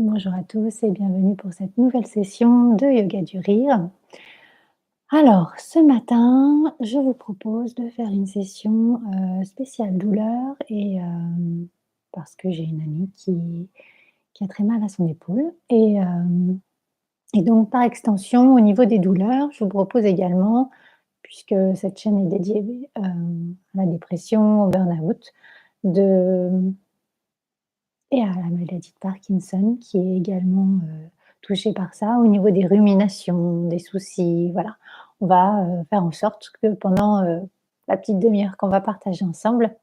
Bonjour à tous et bienvenue pour cette nouvelle session de yoga du rire. Alors, ce matin, je vous propose de faire une session spéciale douleur parce que j'ai une amie qui a très mal à son épaule. Et donc, par extension, au niveau des douleurs, je vous propose également, puisque cette chaîne est dédiée à la dépression, au burn-out, de et à la maladie de Parkinson qui est également, touchée par ça, au niveau des ruminations, des soucis, voilà. On va, faire en sorte que pendant, la petite demi-heure qu'on va partager ensemble,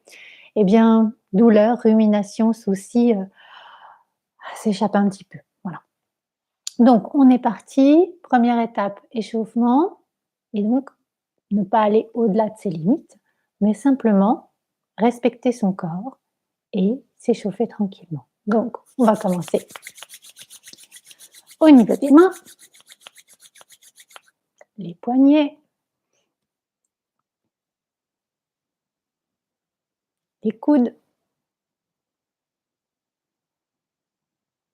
eh bien, douleur, rumination, soucis, s'échappent un petit peu, voilà. Donc on est parti, première étape, échauffement et donc ne pas aller au-delà de ses limites, mais simplement respecter son corps et s'échauffer tranquillement. Donc on va commencer au niveau des mains, les poignets, les coudes.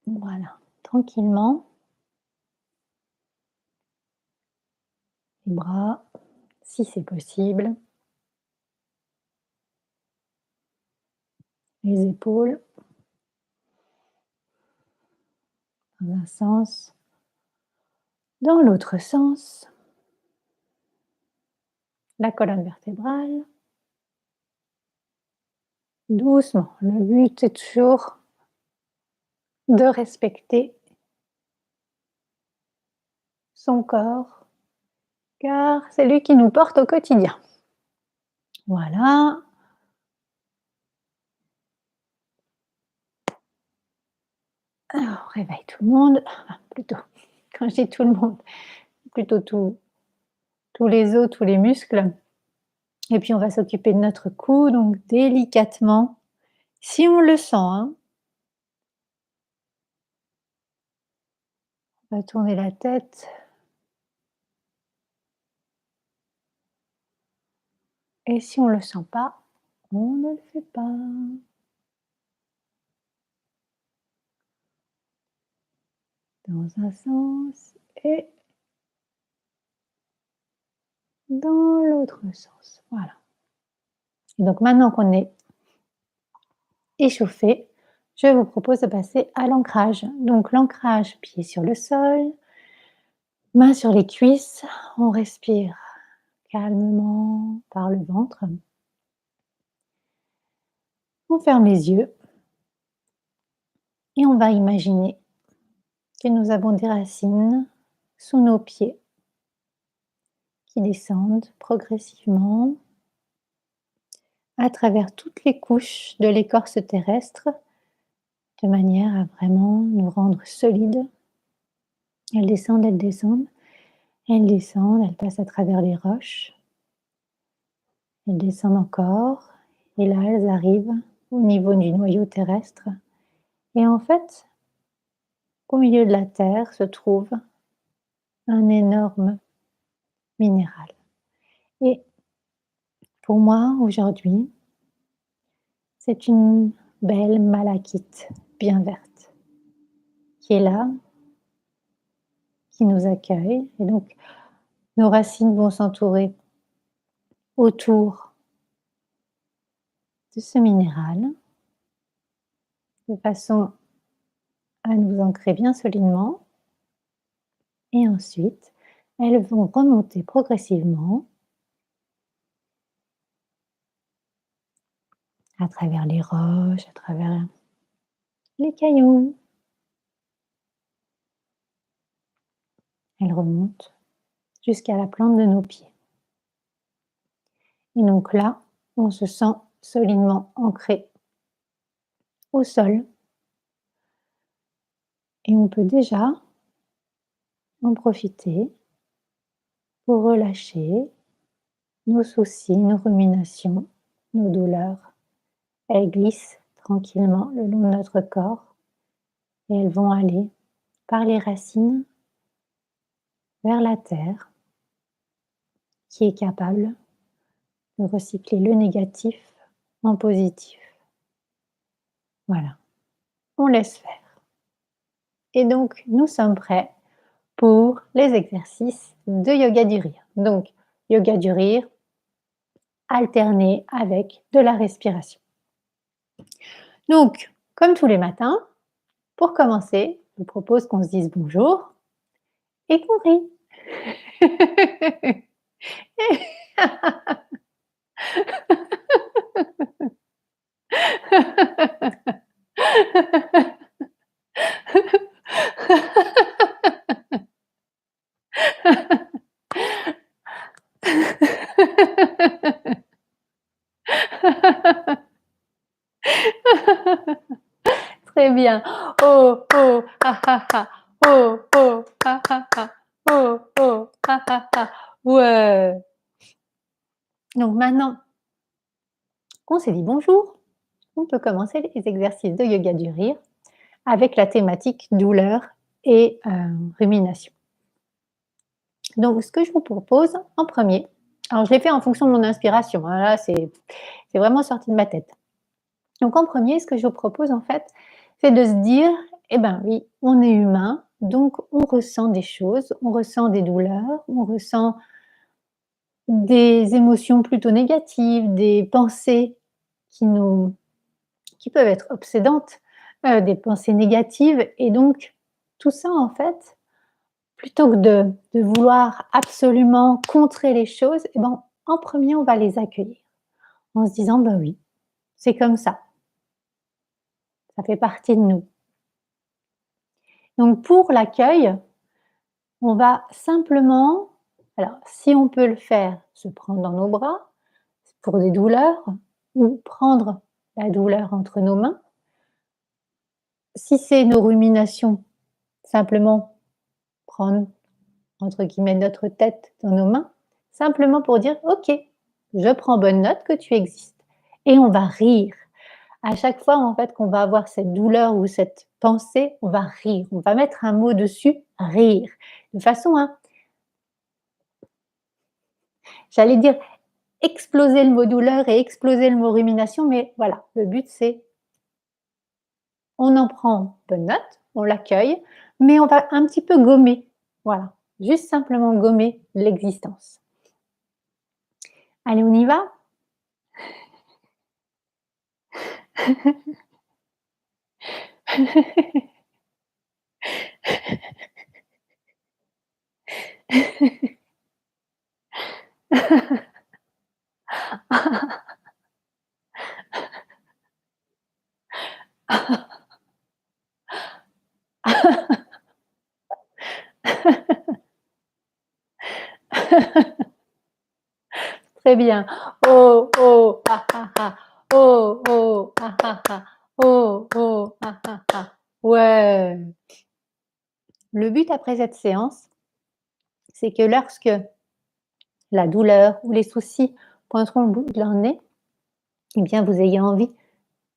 Voilà, tranquillement. Les bras, si c'est possible. Les épaules, dans un sens, dans l'autre sens. La colonne vertébrale. Doucement. Le but est toujours de respecter son corps, car c'est lui qui nous porte au quotidien. Voilà. Alors, on réveille tout le monde, enfin, plutôt, quand je dis tout le monde, plutôt tous les os, tous les muscles. Et puis on va s'occuper de notre cou, donc délicatement, si on le sent, hein, on va tourner la tête. Et si on ne le sent pas, on ne le fait pas. Dans un sens et dans l'autre sens. Voilà. Et donc maintenant qu'on est échauffé, je vous propose de passer à l'ancrage. Donc l'ancrage, pied sur le sol, main sur les cuisses. On respire calmement par le ventre. On ferme les yeux et on va imaginer que nous avons des racines sous nos pieds qui descendent progressivement à travers toutes les couches de l'écorce terrestre, de manière à vraiment nous rendre solides. Elles descendent, elles descendent, elles descendent, elles passent à travers les roches, elles descendent encore, et là elles arrivent au niveau du noyau terrestre. Et en fait, au milieu de la terre se trouve un énorme minéral. Et pour moi, aujourd'hui, c'est une belle malachite bien verte qui est là, qui nous accueille. Et donc, nos racines vont s'entourer autour de ce minéral de façon à nous ancrer bien solidement. Et ensuite, elles vont remonter progressivement à travers les roches, à travers les cailloux. Elles remontent jusqu'à la plante de nos pieds. Et donc là, on se sent solidement ancré au sol. Et on peut déjà en profiter pour relâcher nos soucis, nos ruminations, nos douleurs. Elles glissent tranquillement le long de notre corps et elles vont aller par les racines vers la terre qui est capable de recycler le négatif en positif. Voilà, on laisse faire. Et donc, nous sommes prêts pour les exercices de yoga du rire. Donc, yoga du rire alterné avec de la respiration. Donc, comme tous les matins, pour commencer, je vous propose qu'on se dise bonjour et qu'on rit. Très bien. Oh, oh, ah, ah, ah. Oh, oh, ah, ah, ah. Oh, oh, ah, ah, ah. Ouais. Donc maintenant qu'on s'est dit bonjour, on peut commencer les exercices de yoga du rire avec la thématique douleur et rumination. Donc ce que je vous propose en premier, alors je l'ai fait en fonction de mon inspiration, hein, là c'est vraiment sorti de ma tête. Donc en premier, ce que je vous propose en fait, c'est de se dire, eh ben oui, on est humain, donc on ressent des choses, on ressent des douleurs, on ressent des émotions plutôt négatives, des pensées qui nous qui peuvent être obsédantes, des pensées négatives et donc tout ça en fait, plutôt que de vouloir absolument contrer les choses, eh ben, en premier on va les accueillir en se disant: «Ben oui, c'est comme ça fait partie de nous». Donc pour l'accueil, on va simplement, alors si on peut le faire, se prendre dans nos bras pour des douleurs ou prendre la douleur entre nos mains. Si c'est nos ruminations, simplement prendre entre guillemets «notre tête» dans nos mains, simplement pour dire: «OK, je prends bonne note que tu existes» et on va rire. À chaque fois en fait qu'on va avoir cette douleur ou cette pensée, on va rire, on va mettre un mot dessus, rire, de façon à, j'allais dire, exploser le mot douleur et exploser le mot rumination, mais voilà, le but c'est, on en prend bonne note, on l'accueille, mais on va un petit peu gommer, voilà, juste simplement gommer l'existence. Allez, on y va? Très bien. Oh, oh, ah, ah, ah. Oh, oh, ah, ah, ah. Oh, oh, ah, ah, ah. Ouais. Le but après cette séance, c'est que lorsque la douleur ou les soucis pointeront le bout de leur nez, eh bien vous ayez envie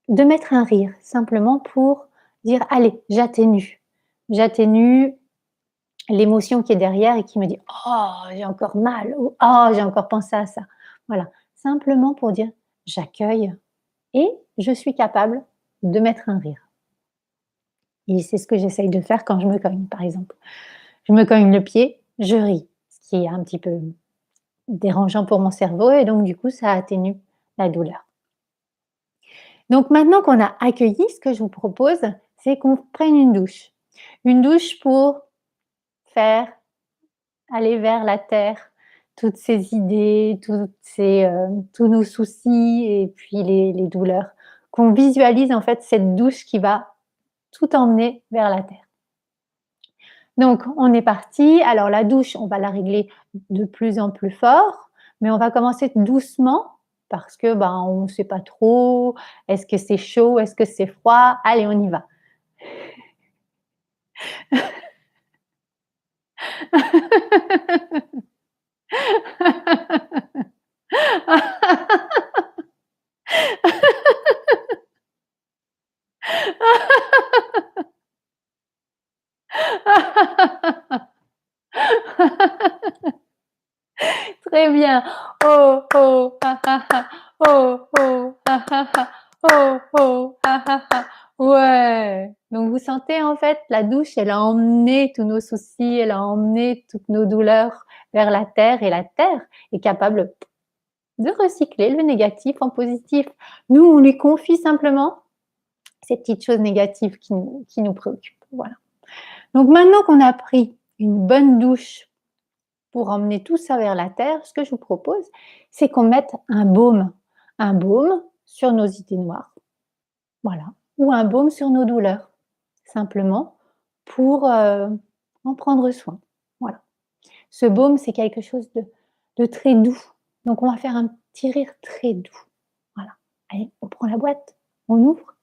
de mettre un rire, simplement pour dire: «Allez, j'atténue. J'atténue l'émotion qui est derrière et qui me dit: "Oh, j'ai encore mal" ou «Oh, j'ai encore pensé à ça». Voilà, simplement pour dire: «J'accueille et je suis capable de mettre un rire». Et c'est ce que j'essaye de faire quand je me cogne, par exemple. Je me cogne le pied, je ris, ce qui est un petit peu dérangeant pour mon cerveau et donc du coup, ça atténue la douleur. Donc maintenant qu'on a accueilli, ce que je vous propose, c'est qu'on prenne une douche. Une douche pour faire aller vers la terre toutes ces idées, tous nos soucis et puis les douleurs. Qu'on visualise en fait cette douche qui va tout emmener vers la terre. Donc on est parti. Alors la douche, on va la régler de plus en plus fort, mais on va commencer doucement parce que, ben, on ne sait pas trop, est-ce que c'est chaud? Est-ce que c'est froid? Allez, on y va. Très bien. Oh, oh, ah, ah, ah. Oh, oh, ah, ah, ah. Oh, oh, ah, ah, ah. Ouais, donc vous sentez en fait la douche, elle a emmené tous nos soucis, elle a emmené toutes nos douleurs vers la terre et la terre est capable de recycler le négatif en positif. Nous, on lui confie simplement ces petites choses négatives qui nous préoccupent. Voilà. Donc maintenant qu'on a pris une bonne douche pour emmener tout ça vers la terre, ce que je vous propose, c'est qu'on mette un baume sur nos idées noires. Voilà, ou un baume sur nos douleurs, simplement pour, en prendre soin. Voilà. Ce baume, c'est quelque chose de très doux. Donc on va faire un petit rire très doux. Voilà. Allez, on prend la boîte, on ouvre.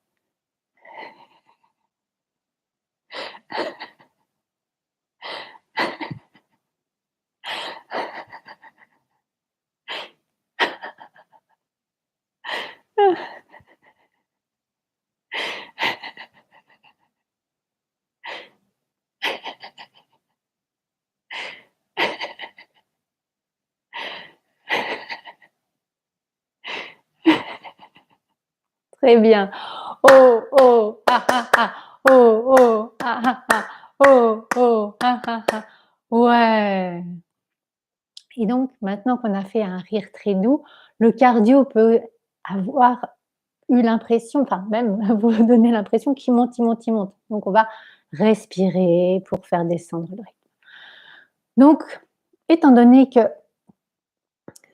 Très bien. Oh, oh, ah, ah, ah. Oh, oh, ah, ah, ah. Oh, oh, ah, ah, ah. Ouais. Et donc, maintenant qu'on a fait un rire très doux, le cardio peut avoir eu l'impression, enfin même vous donner l'impression qu'il monte, il monte, il monte. Donc on va respirer pour faire descendre le rythme. Donc, étant donné que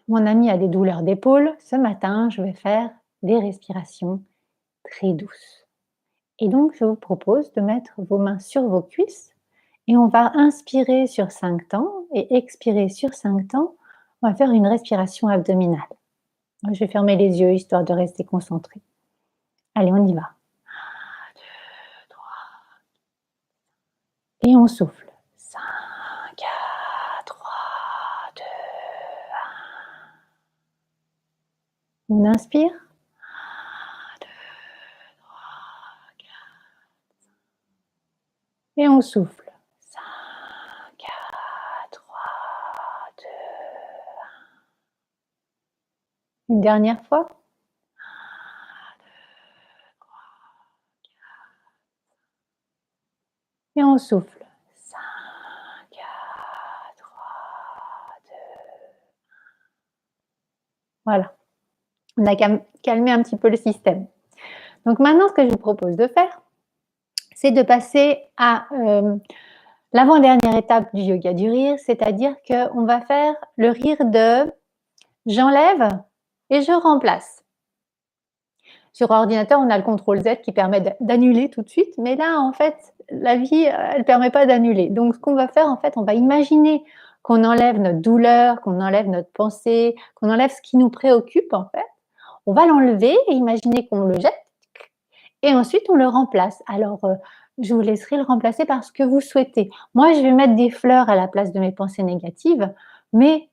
mon ami a des douleurs d'épaule, ce matin, je vais faire des respirations très douces. Et donc, je vous propose de mettre vos mains sur vos cuisses et on va inspirer sur 5 temps et expirer sur 5 temps. On va faire une respiration abdominale. Je vais fermer les yeux histoire de rester concentré. Allez, on y va. 1, 2, 3. Et on souffle. 5, 4, 3, 2, 1. On inspire. 1, 2, 3, 4. Et on souffle. 5, 4, 3, 2, 1. Une dernière fois. 1, 2, 3, 4. Et on souffle. 5, 4, 3, 2, 1. Voilà. On a calmé un petit peu le système. Donc maintenant, ce que je vous propose de faire, c'est de passer à l'avant-dernière étape du yoga du rire, c'est-à-dire qu'on va faire le rire de j'enlève et je remplace. Sur ordinateur, on a le CTRL Z qui permet d'annuler tout de suite, mais là, en fait, la vie, elle ne permet pas d'annuler. Donc, ce qu'on va faire, en fait, on va imaginer qu'on enlève notre douleur, qu'on enlève notre pensée, qu'on enlève ce qui nous préoccupe, en fait. On va l'enlever et imaginer qu'on le jette et ensuite on le remplace. Alors, je vous laisserai le remplacer par ce que vous souhaitez. Moi, je vais mettre des fleurs à la place de mes pensées négatives, mais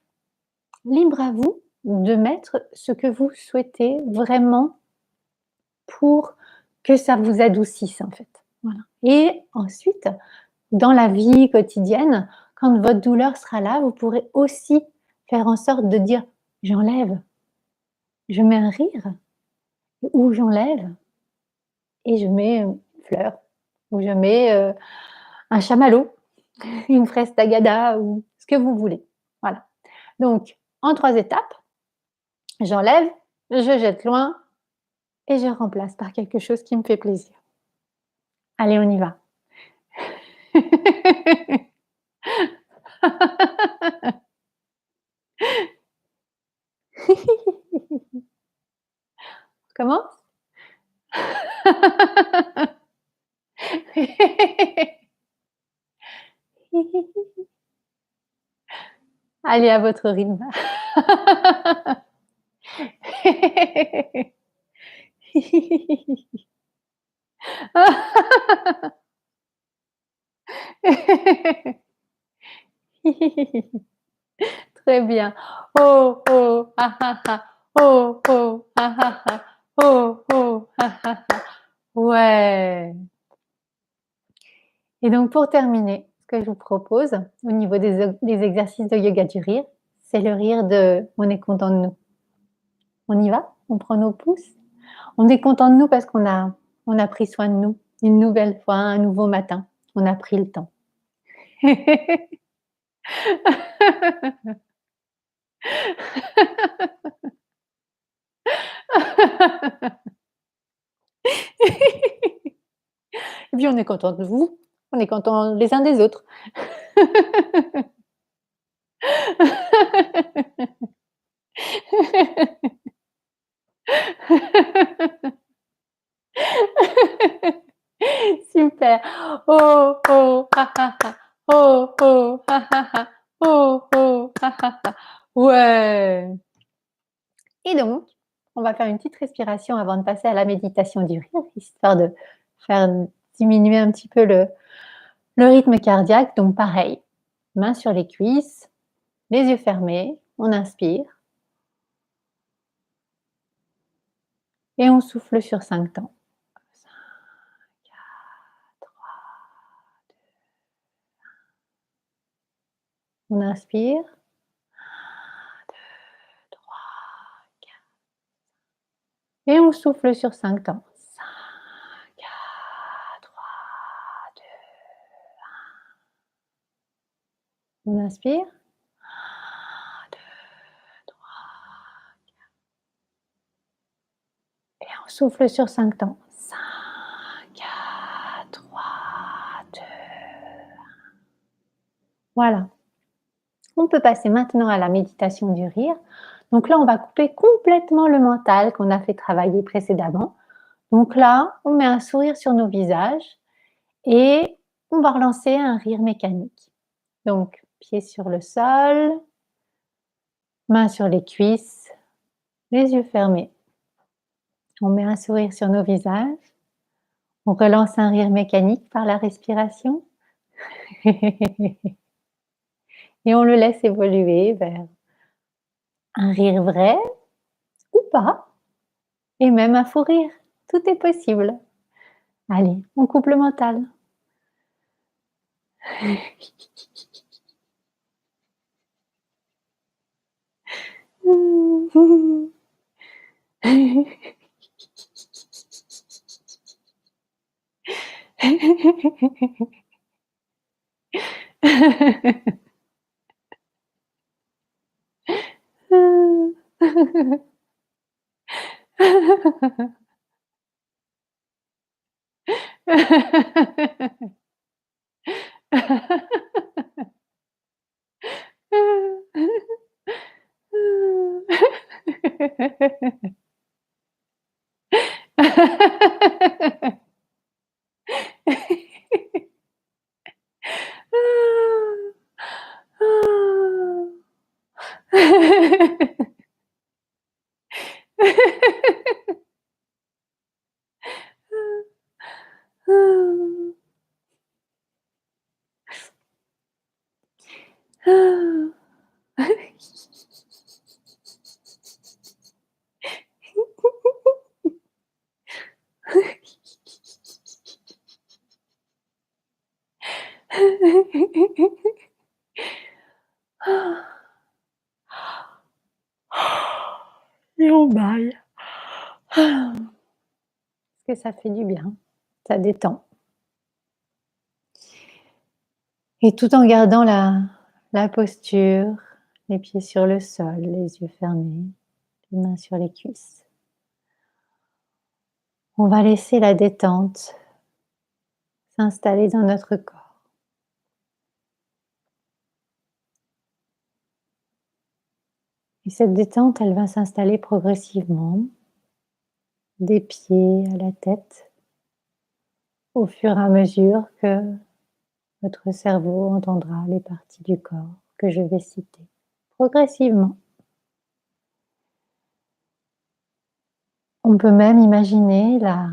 libre à vous de mettre ce que vous souhaitez vraiment pour que ça vous adoucisse, en fait. Voilà. Et ensuite, dans la vie quotidienne, quand votre douleur sera là, vous pourrez aussi faire en sorte de dire: «J'enlève, je mets un rire» ou «J'enlève et je mets une fleur» ou «Je mets, un chamallow, une fraise tagada» ou ce que vous voulez. Voilà. Donc en 3 étapes, j'enlève, je jette loin et je remplace par quelque chose qui me fait plaisir. Allez, on y va. Comment? Allez à votre rythme. Très bien. Oh, oh, ah, ah, ah. Oh, oh, ah, ah, ah. Oh, oh, ah, ah, ah. Ouais. Et donc pour terminer, ce que je vous propose au niveau des exercices de yoga du rire, c'est le rire de «On est content de nous». On y va? On prend nos pouces? On est content de nous parce qu'on a On a pris soin de nous. Une nouvelle fois, un nouveau matin. On a pris le temps. Et puis on est content de vous, on est content les uns des autres. Super. Oh, oh, ha, ha, ha. Oh, oh, ha, ha, ha. Oh, oh, ha, ha, ha. Ouais. Et donc, on va faire une petite respiration avant de passer à la méditation du rire, histoire de faire diminuer un petit peu le rythme cardiaque. Donc pareil, mains sur les cuisses, les yeux fermés, on inspire et on souffle sur 5 temps. 5, 4, 3, on inspire. 2, 3, 4. Et on souffle sur 5 temps. 5, 4, 3, 2, 1. On inspire. 1, 2, 3. Et on souffle sur 5 temps. 5, 4, 3, 2. Voilà. On peut passer maintenant à la méditation du rire. Donc là, on va couper complètement le mental qu'on a fait travailler précédemment. Donc là, on met un sourire sur nos visages et on va relancer un rire mécanique. Donc, pieds sur le sol, mains sur les cuisses, les yeux fermés. On met un sourire sur nos visages. On relance un rire mécanique par la respiration. Et on le laisse évoluer vers un rire vrai ou pas, et même un fou rire. Tout est possible. Allez, on coupe le mental. Et on baille. Parce que ça fait du bien, ça détend. Et tout en gardant la posture, les pieds sur le sol, les yeux fermés, les mains sur les cuisses. On va laisser la détente s'installer dans notre corps. Et cette détente, elle va s'installer progressivement, des pieds à la tête, au fur et à mesure que votre cerveau entendra les parties du corps que je vais citer, progressivement. On peut même imaginer la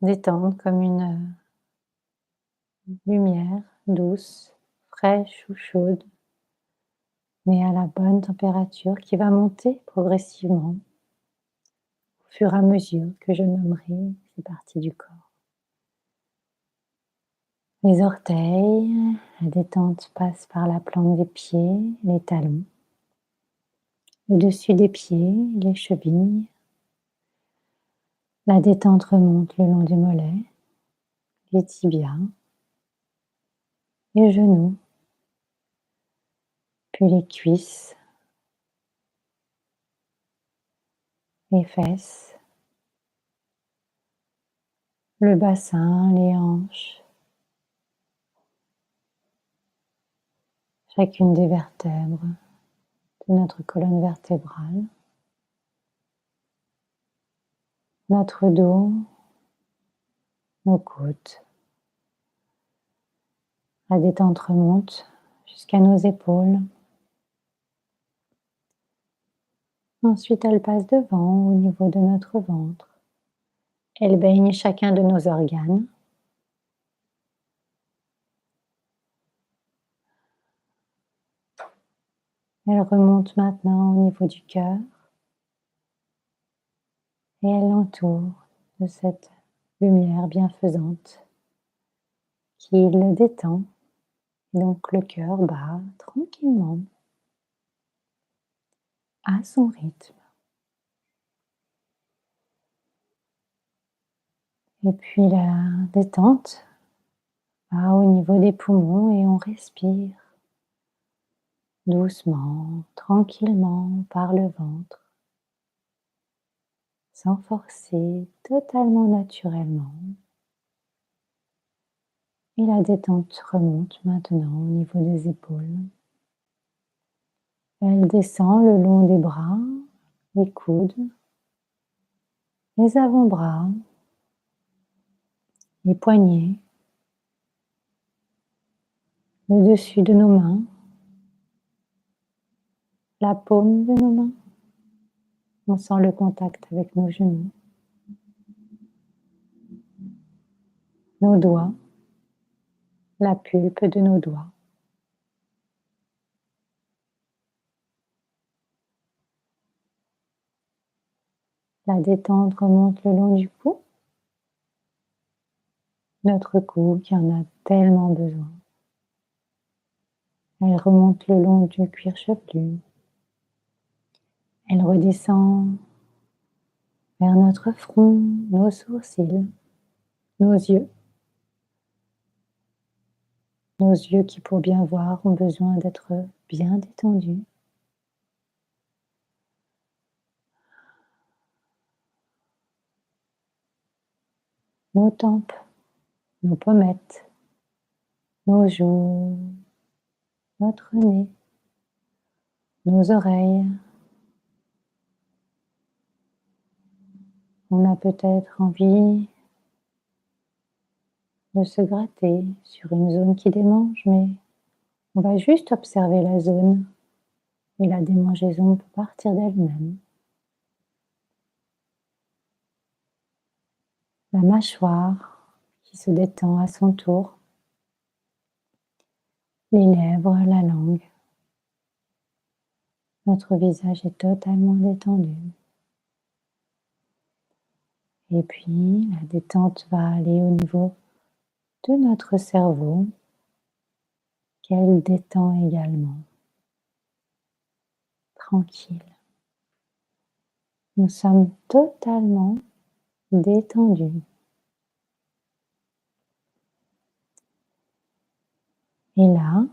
détente comme une lumière douce, fraîche ou chaude, mais à la bonne température qui va monter progressivement au fur et à mesure que je nommerai ces parties du corps. Les orteils, la détente passe par la plante des pieds, les talons, le dessus des pieds, les chevilles, La détente remonte le long des mollets, les tibias, les genoux, puis les cuisses, les fesses, le bassin, les hanches, chacune des vertèbres de notre colonne vertébrale, notre dos, nos côtes. La détente remonte jusqu'à nos épaules. Ensuite, elle passe devant au niveau de notre ventre. Elle baigne chacun de nos organes. Elle remonte maintenant au niveau du cœur et elle l'entoure de cette lumière bienfaisante qui le détend. Donc le cœur bat tranquillement à son rythme. Et puis la détente va au niveau des poumons et on respire doucement, tranquillement par le ventre, sans forcer, totalement naturellement. Et la détente remonte maintenant au niveau des épaules. Elle descend le long des bras, les coudes, les avant-bras, les poignets, le dessus de nos mains, la paume de nos mains. On sent le contact avec nos genoux, nos doigts, la pulpe de nos doigts. La détente remonte le long du cou, notre cou qui en a tellement besoin. Elle remonte le long du cuir chevelu. Elle redescend vers notre front, nos sourcils, nos yeux. Nos yeux qui, pour bien voir, ont besoin d'être bien détendus. Nos tempes, nos pommettes, nos joues, notre nez, nos oreilles. On a peut-être envie de se gratter sur une zone qui démange, mais on va juste observer la zone et la démangeaison peut partir d'elle-même. La mâchoire qui se détend à son tour, les lèvres, la langue. Notre visage est totalement détendu. Et puis, la détente va aller au niveau de notre cerveau, qu'elle détend également. Tranquille. Nous sommes totalement détendus. Et là,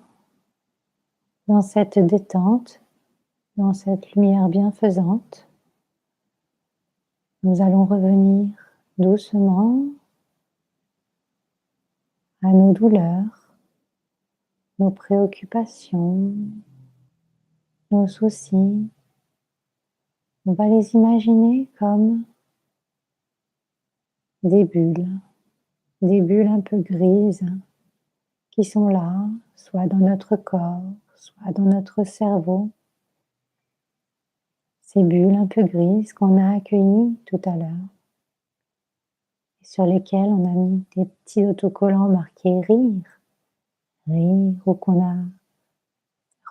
dans cette détente, dans cette lumière bienfaisante, nous allons revenir doucement à nos douleurs, nos préoccupations, nos soucis. On va les imaginer comme des bulles un peu grises qui sont là, soit dans notre corps, soit dans notre cerveau. Ces bulles un peu grises qu'on a accueillies tout à l'heure et sur lesquelles on a mis des petits autocollants marqués rire, rire, ou qu'on a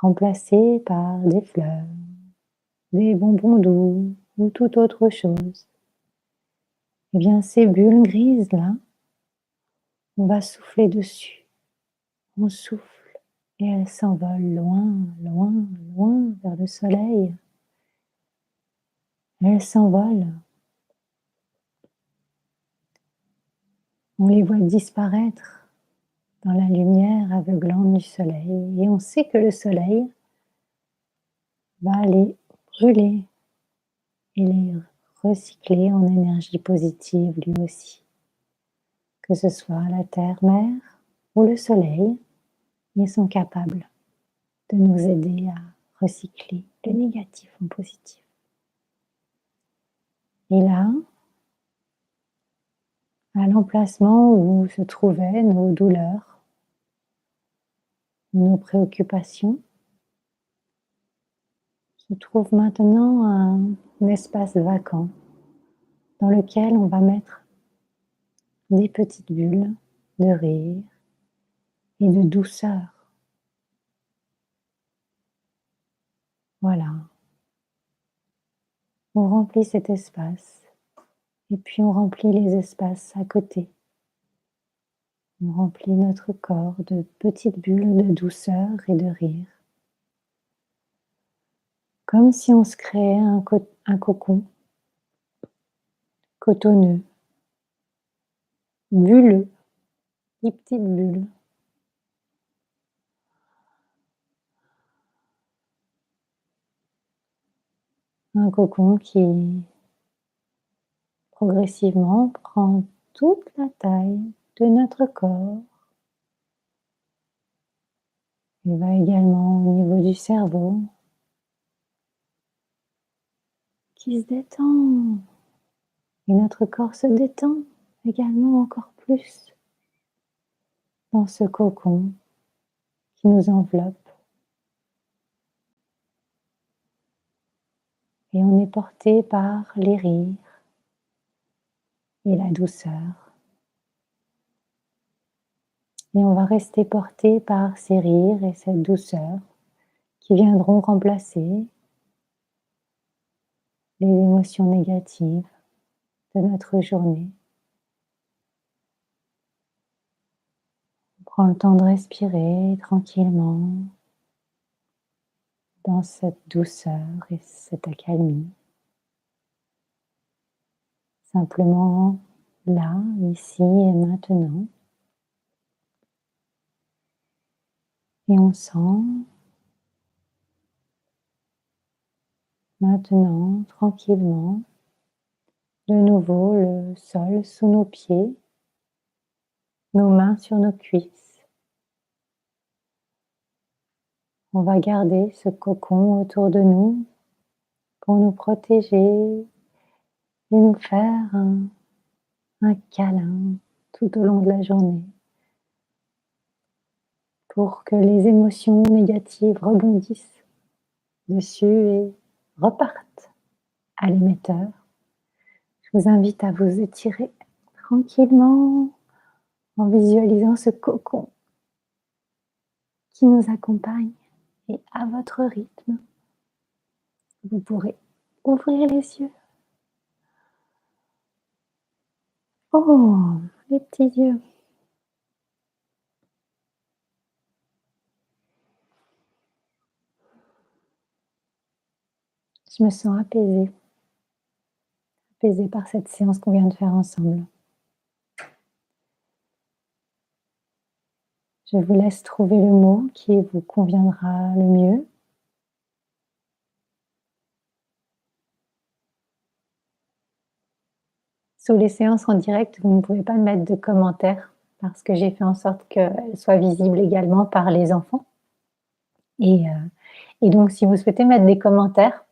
remplacés par des fleurs, des bonbons doux ou toute autre chose. Eh bien, ces bulles grises là, on va souffler dessus. On souffle et elles s'envolent loin, loin, loin vers le soleil. Elles s'envolent On les voit disparaître dans la lumière aveuglante du soleil et on sait que le soleil va les brûler et les recycler en énergie positive lui aussi. Que ce soit la terre-mère ou le soleil, ils sont capables de nous aider à recycler le négatif en positif. Et là, à l'emplacement où se trouvaient nos douleurs, nos préoccupations, se trouve maintenant un espace vacant dans lequel on va mettre des petites bulles de rire et de douceur. Voilà. On remplit cet espace et puis on remplit les espaces à côté. On remplit notre corps de petites bulles de douceur et de rire. Comme si on se créait un cocon cotonneux, bulleux, des petites bulles. Un cocon qui progressivement prend toute la taille de notre corps. Il va également au niveau du cerveau qui se détend. Et notre corps se détend également encore plus dans ce cocon qui nous enveloppe. Et on est porté par les rires et la douceur. Et on va rester porté par ces rires et cette douceur qui viendront remplacer les émotions négatives de notre journée. On prend le temps de respirer tranquillement dans cette douceur et cette accalmie. Simplement là, ici et maintenant. Et on sent maintenant tranquillement de nouveau le sol sous nos pieds, nos mains sur nos cuisses. On va garder ce cocon autour de nous pour nous protéger et nous faire un câlin tout au long de la journée pour que les émotions négatives rebondissent dessus et repartent à l'émetteur. Je vous invite à vous étirer tranquillement en visualisant ce cocon qui nous accompagne et à votre rythme, vous pourrez ouvrir les yeux. Oh, les petits yeux. Je me sens apaisée, apaisée par cette séance qu'on vient de faire ensemble. Je vous laisse trouver le mot qui vous conviendra le mieux. Sous les séances en direct, vous ne pouvez pas mettre de commentaires parce que j'ai fait en sorte qu'elles soient visibles également par les enfants. Et donc, si vous souhaitez mettre des commentaires,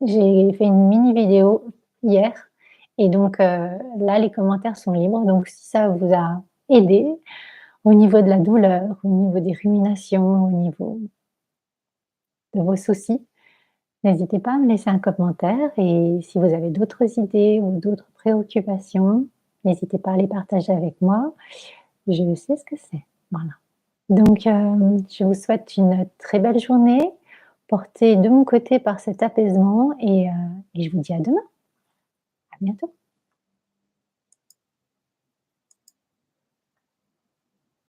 j'ai fait une mini vidéo hier et donc là, les commentaires sont libres. Donc, si ça vous a aidé au niveau de la douleur, au niveau des ruminations, au niveau de vos soucis, n'hésitez pas à me laisser un commentaire et si vous avez d'autres idées ou d'autres préoccupations, n'hésitez pas à les partager avec moi. Je sais ce que c'est. Voilà. Donc, je vous souhaite une très belle journée, portée de mon côté par cet apaisement et je vous dis à demain. À bientôt.